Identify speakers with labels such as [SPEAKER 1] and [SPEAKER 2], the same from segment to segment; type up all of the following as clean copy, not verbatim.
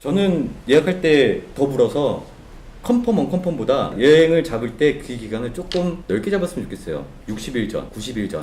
[SPEAKER 1] 저는 예약할 때 더불어서 컨펌보다 여행을 잡을 때 그 기간을 조금 넓게 잡았으면 좋겠어요. 60일 전, 90일 전.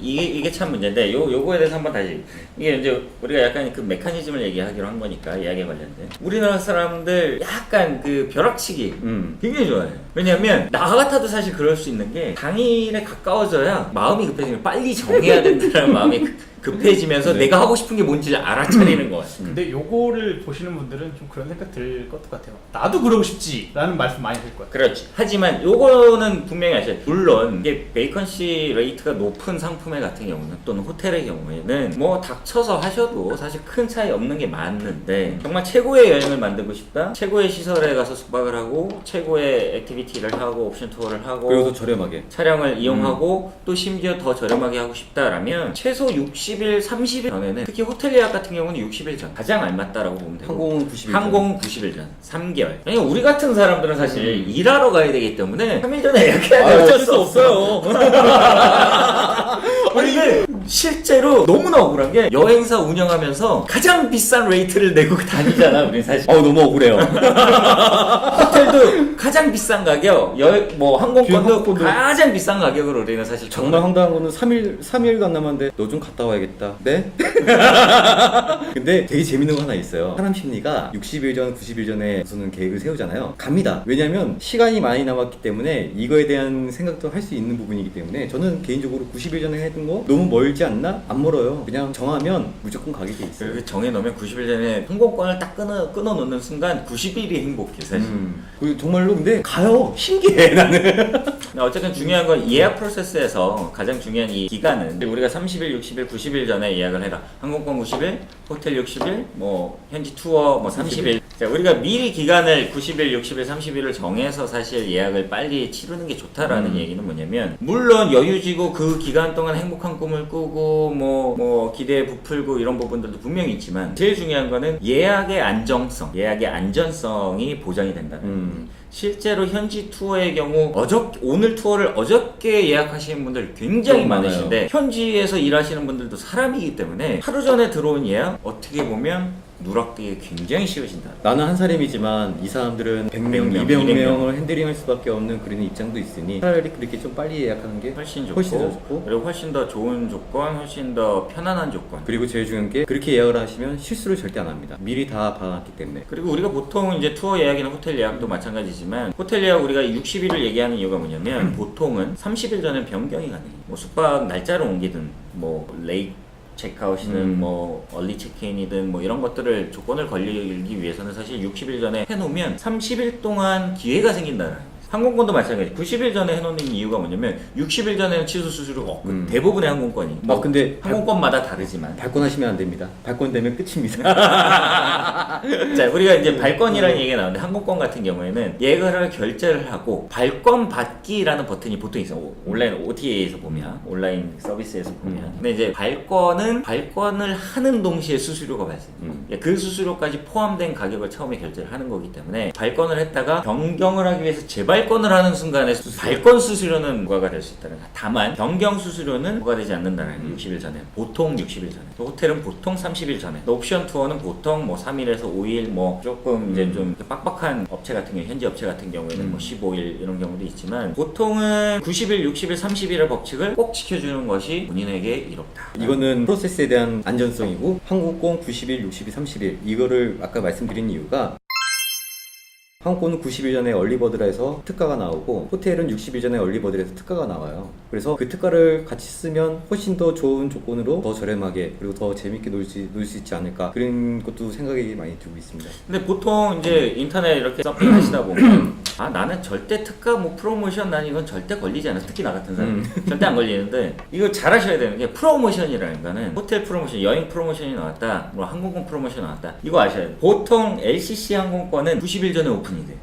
[SPEAKER 2] 이게 참 문제인데, 요거에 대해서 한번 다시. 이게 이제 우리가 약간 그 메커니즘을 얘기하기로 한 거니까, 이야기에 관련된. 우리나라 사람들 약간 그 벼락치기 굉장히 좋아해요. 왜냐면, 나 같아도 사실 그럴 수 있는 게, 당일에 가까워져야 마음이 급해지면 빨리 정해야 된다는 마음이 급해지면서
[SPEAKER 1] 네.
[SPEAKER 2] 내가 하고 싶은 게 뭔지를 알아차리는 것 같아요.
[SPEAKER 3] 근데 요거를 보시는 분들은 좀 그런 생각 들 것도 같아요. 나도 그러고 싶지 라는 말씀 많이 들 것 같아요.
[SPEAKER 2] 그렇지. 하지만 요거는 분명히 아셔야 돼요. 물론 이게 베이컨시 레이트가 높은 상품의 같은 경우는 또는 호텔의 경우에는 뭐 닥쳐서 하셔도 사실 큰 차이 없는 게 맞는데, 정말 최고의 여행을 만들고 싶다, 최고의 시설에 가서 숙박을 하고 최고의 액티비티를 하고 옵션 투어를 하고
[SPEAKER 1] 그리고 더 저렴하게.
[SPEAKER 2] 차량을 이용하고 또 심지어 더 저렴하게 하고 싶다라면 최소 60일, 30일 전에는, 특히 호텔 예약 같은 경우는 60일 전 가장 알맞다라고 보면 되고,
[SPEAKER 1] 항공은 90일 전.
[SPEAKER 2] 항공 90일 전, 3개월. 아니 우리 같은 사람들은 사실 일하러 가야 되기 때문에 3일 전에 예약해야 돼요.
[SPEAKER 1] 어쩔 수 없어요.
[SPEAKER 2] 아니 근데 실제로 너무나 억울한 게, 여행사 운영하면서 가장 비싼 레이트를 내고 다니잖아 우리 사실.
[SPEAKER 1] 너무 억울해요.
[SPEAKER 2] 호텔도 가장 비싼 가격, 뭐 항공권도
[SPEAKER 1] 항공권도
[SPEAKER 2] 가장 비싼 가격으로 우리는 사실
[SPEAKER 1] 정말 황당한 거는 3일도 안 남았는데 너 좀 갔다 와야겠다. 네? 근데 되게 재밌는 거 하나 있어요. 사람 심리가 60일 전, 90일 전에 우선은 계획을 세우잖아요. 갑니다. 왜냐면 시간이 많이 남았기 때문에 이거에 대한 생각도 할 수 있는 부분이기 때문에, 저는 개인적으로 90일 전에 했던 거 너무 멀지 않나? 안 멀어요. 그냥 정하면 무조건 가게 돼 있어요.
[SPEAKER 2] 그렇게 정해놓으면 90일 전에 항공권을 딱 끊어놓는 순간 90일이 행복해 사실.
[SPEAKER 1] 그리고 정말로 근데 가요. 신기해 나는.
[SPEAKER 2] 어쨌든 중요한 건 예약 프로세스에서 가장 중요한 이 기간은, 우리가 30일, 60일, 90일 전에 예약을 해라. 항공권 90일, 호텔 60일, 뭐 현지 투어 뭐 30일. 자, 우리가 미리 기간을 90일, 60일, 30일을 정해서 사실 예약을 빨리 치르는 게 좋다라는 얘기는 뭐냐면, 물론 여유지고 그 기간 동안 행복한 꿈을 꾸고 뭐 기대에 부풀고 이런 부분들도 분명히 있지만, 제일 중요한 거는 예약의 안정성, 예약의 안전성이 보장이 된다는 거예요. 실제로 현지 투어의 경우 오늘 투어를 어저께 예약하시는 분들 굉장히
[SPEAKER 1] 많아요.
[SPEAKER 2] 많으신데, 현지에서 일하시는 분들도 사람이기 때문에 하루 전에 들어온 예약 어떻게 보면 누락되기 굉장히 쉬워진다.
[SPEAKER 1] 나는 한 사람이지만 이 사람들은 100명,
[SPEAKER 2] 200
[SPEAKER 1] 200명을 핸들링할 수밖에 없는 그런 입장도 있으니 차라리 그렇게 좀 빨리 예약하는 게
[SPEAKER 2] 훨씬 좋고,
[SPEAKER 1] 훨씬 더 좋고,
[SPEAKER 2] 그리고 훨씬 더 좋은 조건, 훨씬 더 편안한 조건.
[SPEAKER 1] 그리고 제일 중요한 게, 그렇게 예약을 하시면 실수를 절대 안 합니다. 미리 다 받아놨기 때문에.
[SPEAKER 2] 그리고 우리가 보통 이제 투어 예약이나 호텔 예약도 마찬가지지만, 호텔 예약 우리가 60일을 얘기하는 이유가 뭐냐면, 보통은 30일 전에 변경이 가능해요. 뭐 숙박 날짜를 옮기든, 뭐 레이트 체크아웃이든 뭐 얼리 체크인이든 뭐 이런 것들을 조건을 걸리기 위해서는 사실 60일 전에 해놓으면 30일 동안 기회가 생긴다는 거예요. 항공권도 마찬가지. 90일 전에 해놓는 이유가 뭐냐면, 60일 전에는 취소 수수료가 없고, 대부분의 항공권이 뭐
[SPEAKER 1] 근데
[SPEAKER 2] 항공권마다 다르지만
[SPEAKER 1] 발권하시면 안 됩니다. 발권되면 끝입니다.
[SPEAKER 2] 자, 우리가 이제 발권이라는 얘기가 나오는데, 항공권 같은 경우에는 예약을 결제를 하고 발권 받기라는 버튼이 보통 있어요. 온라인 OTA에서 보면, 온라인 서비스에서 보면. 근데 이제 발권을 하는 동시에 수수료가 발생해요. 그 수수료까지 포함된 가격을 처음에 결제를 하는 거기 때문에, 발권을 했다가 변경을 하기 위해서 재발권을 하는 순간에 발권 수수료는 부과가 될 수 있다는 거예요. 다만 변경 수수료는 부과되지 않는다는 거예요. 60일 전에. 보통 60일 전에. 또 호텔은 보통 30일 전에. 또 옵션 투어는 보통 뭐 3일에서 5일, 뭐 조금 이제 좀 빡빡한 업체 같은 경우, 현지 업체 같은 경우에는 뭐 15일 이런 경우도 있지만, 보통은 90일, 60일, 30일의 법칙을 꼭 지켜주는 것이 본인에게 이롭다.
[SPEAKER 1] 이거는 프로세스에 대한 안전성이고, 항공권 90일, 60일, 30일 이거를 아까 말씀드린 이유가, 항공권은 90일 전에 얼리버드라 해서 특가가 나오고, 호텔은 60일 전에 얼리버드라 해서 특가가 나와요. 그래서 그 특가를 같이 쓰면 훨씬 더 좋은 조건으로 더 저렴하게, 그리고 더 재밌게 놀 수 있지 않을까, 그런 것도 생각이 많이 들고 있습니다.
[SPEAKER 2] 근데 보통 이제 인터넷 이렇게 서핑 하시다 보면, 나는 절대 특가 뭐 프로모션, 난 이건 절대 걸리지 않아. 특히 나 같은 사람 절대 안 걸리는데, 이거 잘 하셔야 되는 게, 프로모션이라는 거는 호텔 프로모션, 여행 프로모션이 나왔다, 뭐 항공권 프로모션 나왔다, 이거 아셔야 돼요. 보통 LCC 항공권은 90일 전에 오픈이 돼.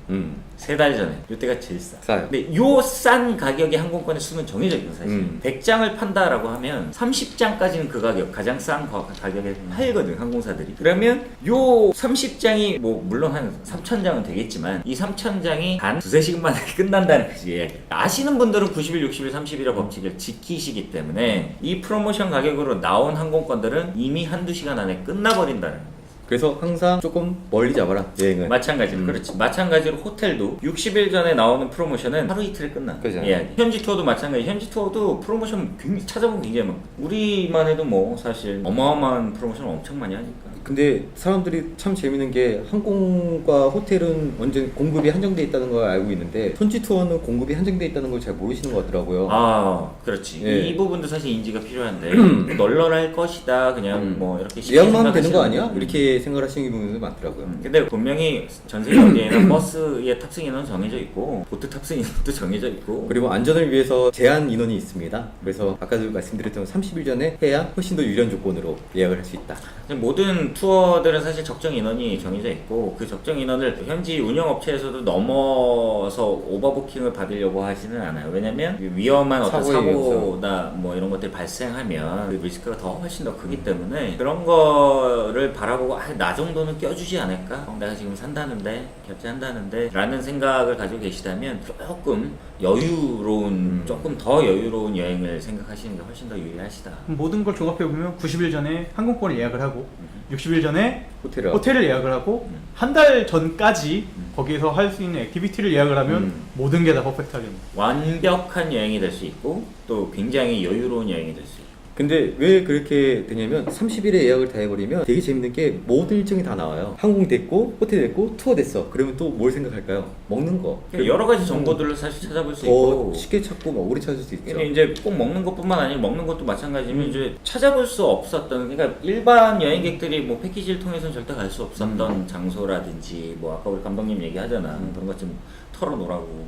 [SPEAKER 2] 3달 전에. 이때가 제일 싸.
[SPEAKER 1] 싸요.
[SPEAKER 2] 근데 요 싼 가격의 항공권의 수는 정해져 있거든 사실. 100장을 판다라고 하면 30장까지는 그 가격, 가장 싼 가격에 팔거든 항공사들이. 그러면 요 30장이 뭐 물론 한 3,000장은 되겠지만, 이 3,000장이 단 2-3시간 만에 끝난다는 거지. 아시는 분들은 90일, 60일, 30일의 법칙을 지키시기 때문에, 이 프로모션 가격으로 나온 항공권들은 이미 1-2시간 안에 끝나버린다는 거예요.
[SPEAKER 1] 그래서 항상 조금 멀리 잡아라 여행을.
[SPEAKER 2] 마찬가지로 그렇지. 마찬가지로 호텔도 60일 전에 나오는 프로모션은 하루 이틀에 끝나.
[SPEAKER 1] 그죠.
[SPEAKER 2] 예약이. 현지 투어도 마찬가지. 현지 투어도 프로모션 굉장히 찾아보면 굉장히 많고 우리만 해도 뭐 사실 어마어마한 프로모션을 엄청 많이 하니까.
[SPEAKER 1] 근데 사람들이 참 재밌는 게 항공과 호텔은 완전 공급이 한정돼 있다는 걸 알고 있는데 현지 투어는 공급이 한정돼 있다는 걸 잘 모르시는 것 같더라고요.
[SPEAKER 2] 아, 그렇지.
[SPEAKER 1] 예.
[SPEAKER 2] 이 부분도 사실 인지가 필요한데 널널할 것이다. 그냥 뭐 이렇게 쉽게
[SPEAKER 1] 예약만 하면 되는 거
[SPEAKER 2] 생각하시는
[SPEAKER 1] 아니야? 이렇게 생각하시는 분들도 많더라고요.
[SPEAKER 2] 근데 분명히 전 세계 어디에나 버스의 탑승 인원은 정해져 있고 보트 탑승 인원도 정해져 있고
[SPEAKER 1] 그리고 안전을 위해서 제한 인원이 있습니다. 그래서 아까도 말씀드렸던 30일 전에 해야 훨씬 더 유리한 조건으로 예약을 할 수 있다.
[SPEAKER 2] 모든 투어들은 사실 적정 인원이 정해져 있고 그 적정 인원을 현지 운영업체에서도 넘어서 오버부킹을 받으려고 하지는 않아요. 왜냐면 위험한 어떤
[SPEAKER 1] 사고의
[SPEAKER 2] 사고나 뭐 이런 것들이 발생하면 그 리스크가 더 훨씬 더 크기 때문에 그런 거를 바라보고 나 정도는 껴주지 않을까? 내가 지금 산다는데 결제한다는데 라는 생각을 가지고 계시다면 조금 여유로운 조금 더 여유로운 여행을 생각하시는 게 훨씬 더 유리하시다.
[SPEAKER 3] 모든 걸 종합해보면 90일 전에 항공권을 예약을 하고 60일 전에
[SPEAKER 1] 호텔을
[SPEAKER 3] 예약을 하고 한 달 전까지 거기에서 할 수 있는 액티비티를 예약을 하면 모든 게 다 퍼펙트하겠네.
[SPEAKER 2] 완벽한 여행이 될 수 있고 또 굉장히 여유로운 여행이 될 수 있고.
[SPEAKER 1] 근데 왜 그렇게 되냐면 30일에 예약을 다 해버리면 되게 재밌는 게 모든 일정이 다 나와요. 항공 됐고 호텔 됐고 투어 됐어. 그러면 또 뭘 생각할까요? 먹는 거.
[SPEAKER 2] 여러 가지 정보들을 사실 찾아볼 수
[SPEAKER 1] 더
[SPEAKER 2] 있고
[SPEAKER 1] 쉽게 찾고 막 오래 찾을 수 있죠.
[SPEAKER 2] 근데 이제 꼭 먹는 것뿐만 아니라 먹는 것도 마찬가지면 이제 찾아볼 수 없었던 그러니까 일반 여행객들이 뭐 패키지를 통해서는 절대 갈 수 없었던 장소라든지 뭐 아까 우리 감독님 얘기하잖아 그런 것 좀 털어놓으라고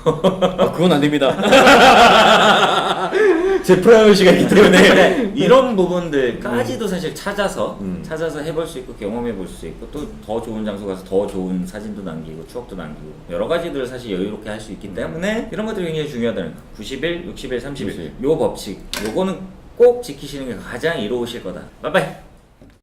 [SPEAKER 1] 아, 그건 안 됩니다.
[SPEAKER 2] 제 프라이버시가 있기 때문에 이런 부분들까지도 사실 찾아서 해볼 수 있고 경험해 볼 수 있고 또 더 좋은 장소 가서 더 좋은 사진도 남기고 추억도 남기고 여러 가지들을 사실 여유롭게 할 수 있기 때문에 이런 것들이 굉장히 중요하다는 거. 90일, 60일, 30일 요 법칙 요거는 꼭 지키시는 게 가장 이로우실 거다. 빠이빠이.